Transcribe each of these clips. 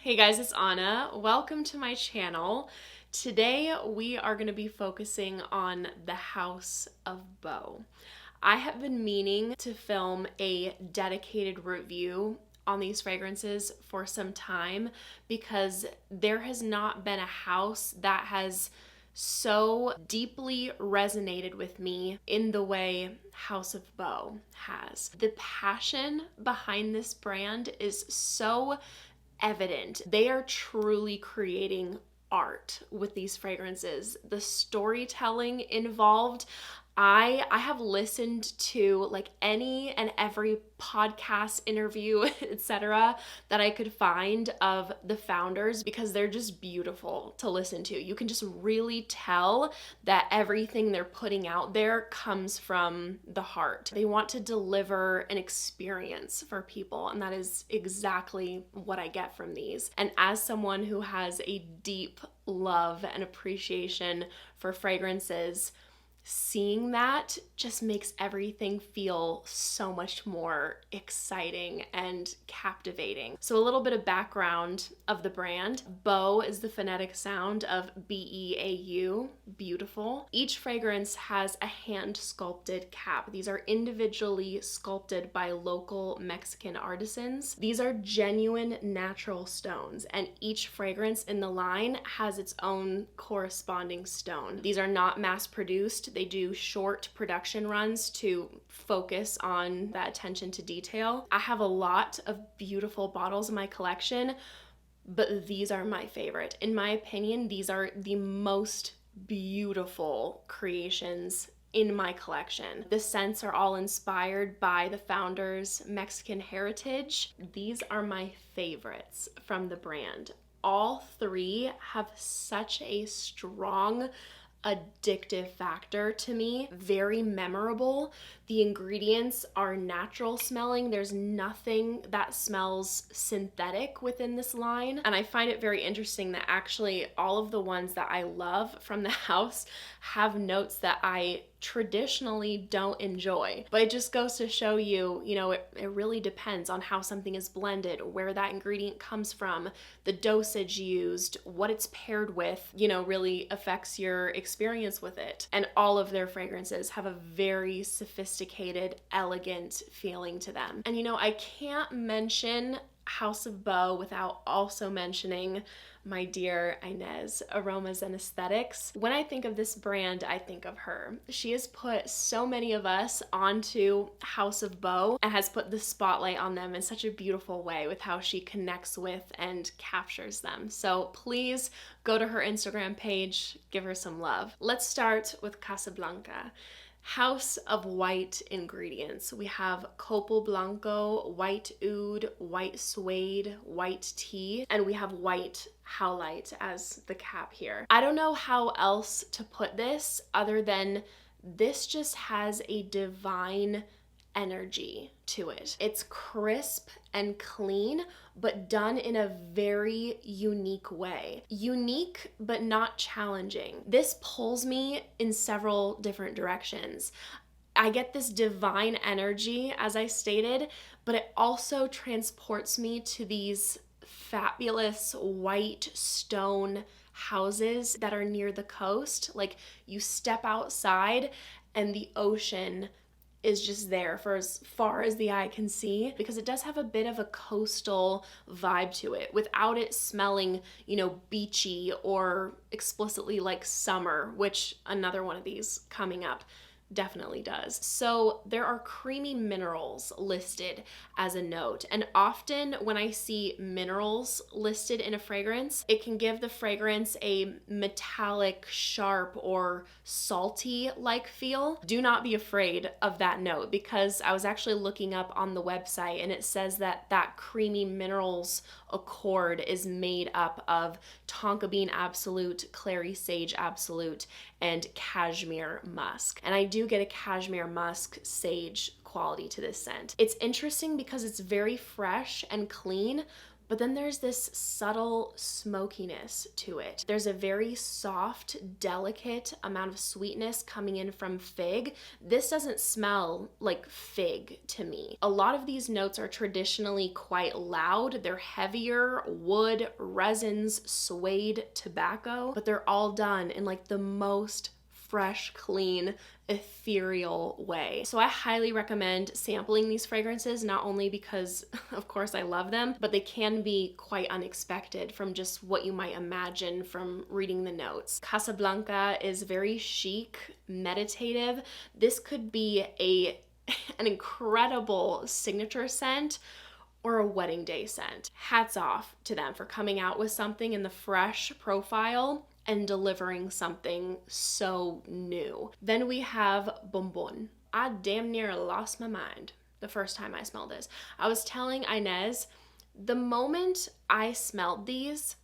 Hey guys, it's Anna. Welcome to my channel. Today we are going to be focusing on the House of Beau. I have been meaning to film a dedicated review on these fragrances for some time because there has not been a house that has so deeply resonated with me in the way House of Beau has. The passion behind this brand is so evident. They are truly creating art with these fragrances. The storytelling involved, I have listened to like any and every podcast interview, etc., that I could find of the founders because they're just beautiful to listen to. You can just really tell that everything they're putting out there comes from the heart. They want to deliver an experience for people, and that is exactly what I get from these. And as someone who has a deep love and appreciation for fragrances, seeing that just makes everything feel so much more exciting and captivating. So a little bit of background of the brand. Beau is the phonetic sound of B-E-A-U, beautiful. Each fragrance has a hand sculpted cap. These are individually sculpted by local Mexican artisans. These are genuine natural stones, and each fragrance in the line has its own corresponding stone. These are not mass produced. They do short production runs to focus on that attention to detail. I have a lot of beautiful bottles in my collection, but these are my favorite. In my opinion, these are the most beautiful creations in my collection. The scents are all inspired by the founder's Mexican heritage. These are my favorites from the brand. All three have such a strong addictive factor to me, very memorable. The ingredients are natural smelling. There's nothing that smells synthetic within this line. And I find it very interesting that actually all of the ones that I love from the house have notes that I traditionally don't enjoy. But it just goes to show you, it really depends on how something is blended, where that ingredient comes from, the dosage used, what it's paired with, really affects your experience with it. And all of their fragrances have a very sophisticated, elegant feeling to them. And I can't mention House of Beau without also mentioning my dear Inez, Aromas and Aesthetics. When I think of this brand, I think of her. She has put so many of us onto House of Beau and has put the spotlight on them in such a beautiful way with how she connects with and captures them. So please go to her Instagram page, give her some love. Let's start with Casa Blanca. House of white ingredients. We have copal blanco, white oud, white suede, white tea, and we have white howlite as the cap here. I don't know how else to put this other than this just has a divine energy to it. It's crisp and clean, but done in a very unique way. Unique, but not challenging. This pulls me in several different directions. I get this divine energy, as I stated, but it also transports me to these fabulous white stone houses that are near the coast. Like, you step outside and the ocean is just there for as far as the eye can see, because it does have a bit of a coastal vibe to it without it smelling, beachy or explicitly like summer, which another one of these coming up definitely does. So there are creamy minerals listed as a note, and often when I see minerals listed in a fragrance, it can give the fragrance a metallic, sharp, or salty like feel. Do not be afraid of that note, because I was actually looking up on the website and it says that creamy minerals accord is made up of tonka bean absolute, clary sage absolute, and cashmere musk. And I do get a cashmere musk sage quality to this scent. It's interesting because it's very fresh and clean, but then there's this subtle smokiness to it. There's a very soft, delicate amount of sweetness coming in from fig. This doesn't smell like fig to me. A lot of these notes are traditionally quite loud. They're heavier, wood, resins, suede, tobacco, but they're all done in like the most fresh, clean, ethereal way. So I highly recommend sampling these fragrances, not only because of course I love them, but they can be quite unexpected from just what you might imagine from reading the notes. Casa Blanca is very chic, meditative. This could be an incredible signature scent or a wedding day scent. Hats off to them for coming out with something in the fresh profile and delivering something so new. Then we have Bombón. I damn near lost my mind the first time I smelled this. I was telling Inez, the moment I smelled these,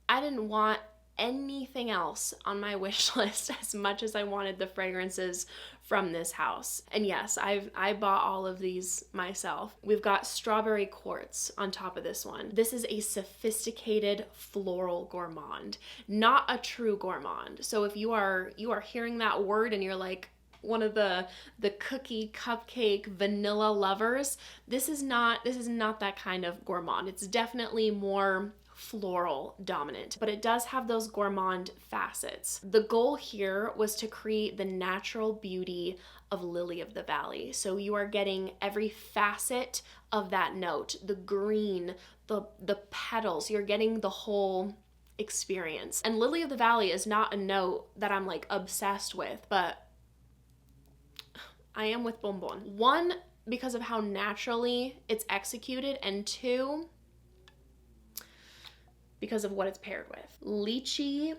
I didn't want anything else on my wish list as much as I wanted the fragrances from this house. And yes, I bought all of these myself. We've got strawberry quartz on top of this one. This is a sophisticated floral gourmand, not a true gourmand. So if you are hearing that word and you're like one of the cookie, cupcake, vanilla lovers, this is not that kind of gourmand. It's definitely more floral dominant, but it does have those gourmand facets. The goal here was to create the natural beauty of lily of the valley. So you are getting every facet of that note, the green, the petals, you're getting the whole experience. And lily of the valley is not a note that I'm like obsessed with, but I am with Bombón. One, because of how naturally it's executed, and two, because of what it's paired with. Lychee,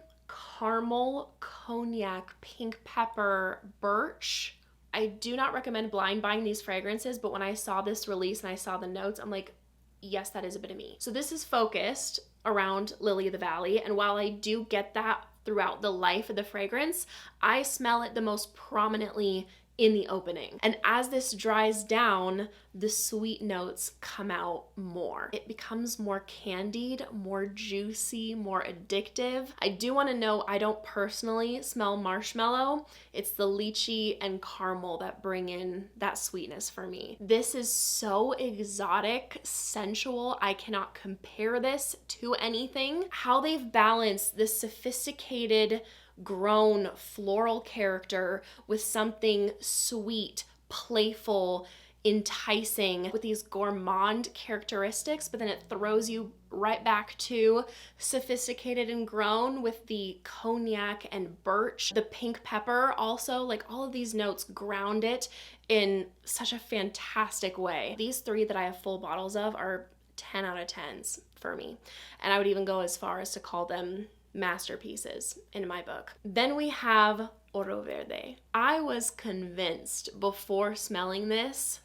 caramel, cognac, pink pepper, birch. I do not recommend blind buying these fragrances, but when I saw this release and I saw the notes, I'm like, yes, that is a bit of me. So this is focused around Lily of the Valley, and while I do get that throughout the life of the fragrance, I smell it the most prominently in the opening. And as this dries down, the sweet notes come out more. It becomes more candied, more juicy, more addictive. I do want to note I don't personally smell marshmallow. It's the lychee and caramel that bring in that sweetness for me. This is so exotic, sensual. I cannot compare this to anything. How they've balanced this sophisticated, grown floral character with something sweet, playful, enticing with these gourmand characteristics, but then it throws you right back to sophisticated and grown with the cognac and birch. The pink pepper also, like all of these notes ground it in such a fantastic way. These three that I have full bottles of are 10 out of 10s for me. And I would even go as far as to call them masterpieces in my book. Then we have Oro Verde. I was convinced before smelling this,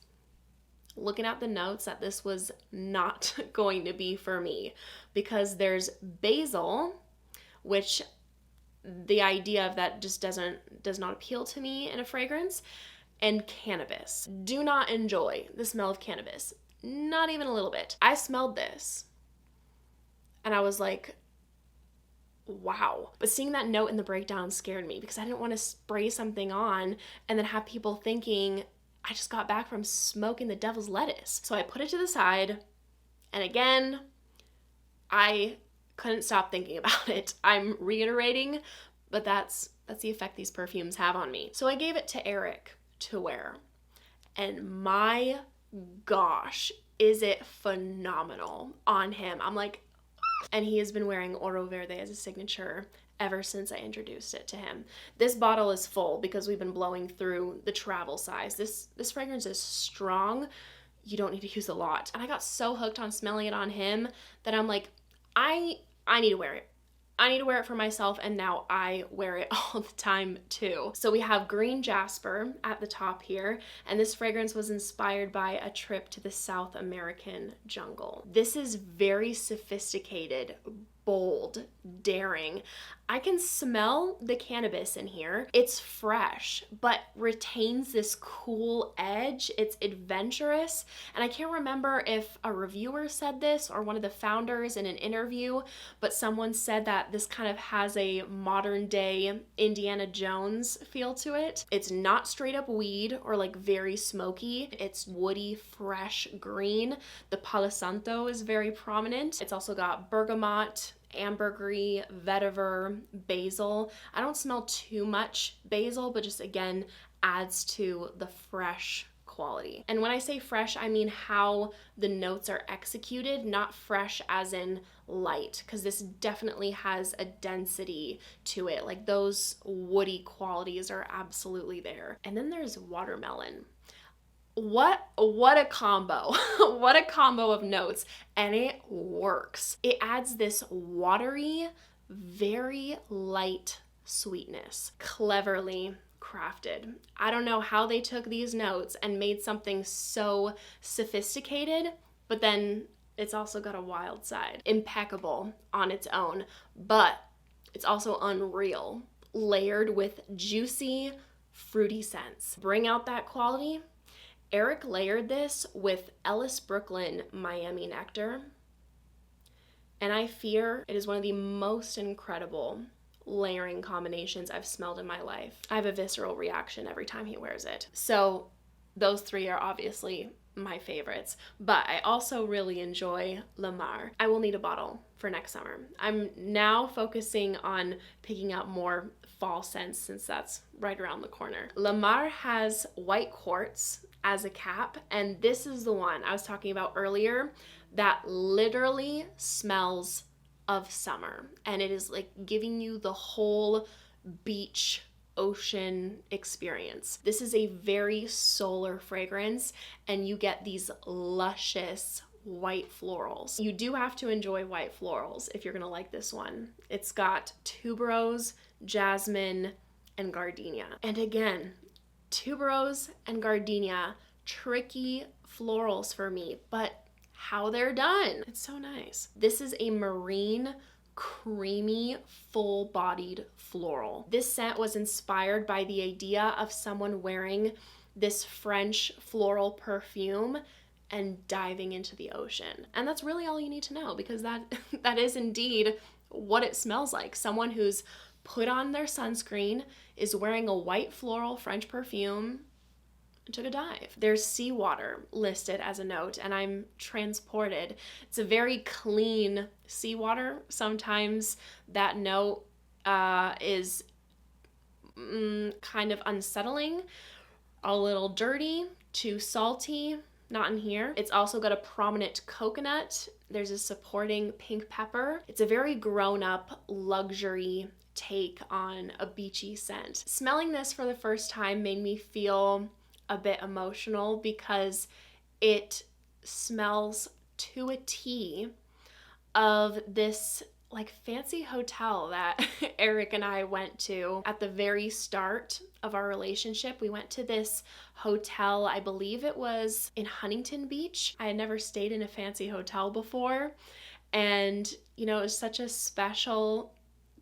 looking at the notes, that this was not going to be for me, because there's basil, which the idea of that just does not appeal to me in a fragrance, and cannabis. Do not enjoy the smell of cannabis, not even a little bit. I smelled this and I was like, wow. But seeing that note in the breakdown scared me, because I didn't want to spray something on and then have people thinking I just got back from smoking the devil's lettuce. So I put it to the side, and again, I couldn't stop thinking about it. I'm reiterating, but that's the effect these perfumes have on me. So I gave it to Eric to wear, and my gosh, is it phenomenal on him. I'm like, and he has been wearing Oro Verde as a signature ever since I introduced it to him. This bottle is full because we've been blowing through the travel size. This fragrance is strong. You don't need to use a lot. And I got so hooked on smelling it on him that I'm like, I need to wear it. I need to wear it for myself, and now I wear it all the time too. So we have green jasper at the top here, and this fragrance was inspired by a trip to the South American jungle. This is very sophisticated, bold, daring. I can smell the cannabis in here. It's fresh, but retains this cool edge. It's adventurous. And I can't remember if a reviewer said this or one of the founders in an interview, but someone said that this kind of has a modern day Indiana Jones feel to it. It's not straight up weed or like very smoky. It's woody, fresh green. The Palo Santo is very prominent. It's also got bergamot, ambergris, vetiver, basil. I don't smell too much basil, but just again adds to the fresh quality. And when I say fresh, I mean how the notes are executed, not fresh as in light, because this definitely has a density to it. Like those woody qualities are absolutely there. And then there's watermelon. What a combo. What a combo of notes, and it works. It adds this watery, very light sweetness, cleverly crafted. I don't know how they took these notes and made something so sophisticated, but then it's also got a wild side. Impeccable on its own, but it's also unreal, layered with juicy, fruity scents. Bring out that quality. Eric layered this with Ellis Brooklyn Miami Nectar, and I fear it is one of the most incredible layering combinations I've smelled in my life. I have a visceral reaction every time he wears it. So those three are obviously my favorites, but I also really enjoy Le Mar. I will need a bottle for next summer. I'm now focusing on picking out more fall scents since that's right around the corner. Le Mar has white quartz as a cap, and this is the one I was talking about earlier that literally smells of summer, and it is like giving you the whole beach ocean experience. This is a very solar fragrance, and you get these luscious white florals. You do have to enjoy white florals if you're gonna like this one. It's got tuberose, jasmine, and gardenia. And again, tuberose and gardenia, tricky florals for me, but how they're done, it's so nice. This is a marine, creamy, full-bodied floral. This scent was inspired by the idea of someone wearing this French floral perfume and diving into the ocean. And that's really all you need to know, because that is indeed what it smells like. Someone who's put on their sunscreen, is wearing a white floral French perfume, and took a dive. There's seawater listed as a note, and I'm transported. It's a very clean seawater. Sometimes that note is kind of unsettling, a little dirty, too salty. Not in here. It's also got a prominent coconut. There's a supporting pink pepper. It's a very grown-up luxury take on a beachy scent. Smelling this for the first time made me feel a bit emotional because it smells to a T of this like fancy hotel that Eric and I went to at the very start of our relationship. We went to this hotel, I believe it was in Huntington Beach. I had never stayed in a fancy hotel before, and you know, it was such a special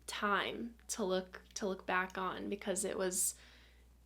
time to look back on, because it was,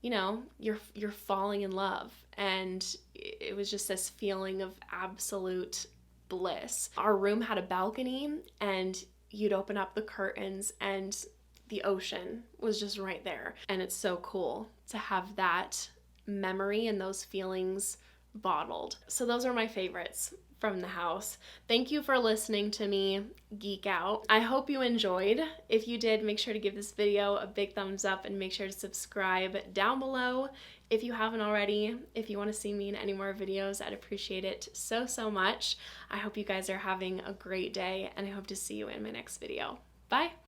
you know, you're falling in love, and it was just this feeling of absolute bliss. Our room had a balcony, and you'd open up the curtains and the ocean was just right there. And it's so cool to have that memory and those feelings bottled. So those are my favorites from the house. Thank you for listening to me geek out. I hope you enjoyed. If you did, make sure to give this video a big thumbs up and make sure to subscribe down below if you haven't already. If you want to see me in any more videos, I'd appreciate it so much. I hope you guys are having a great day, and I hope to see you in my next video. Bye!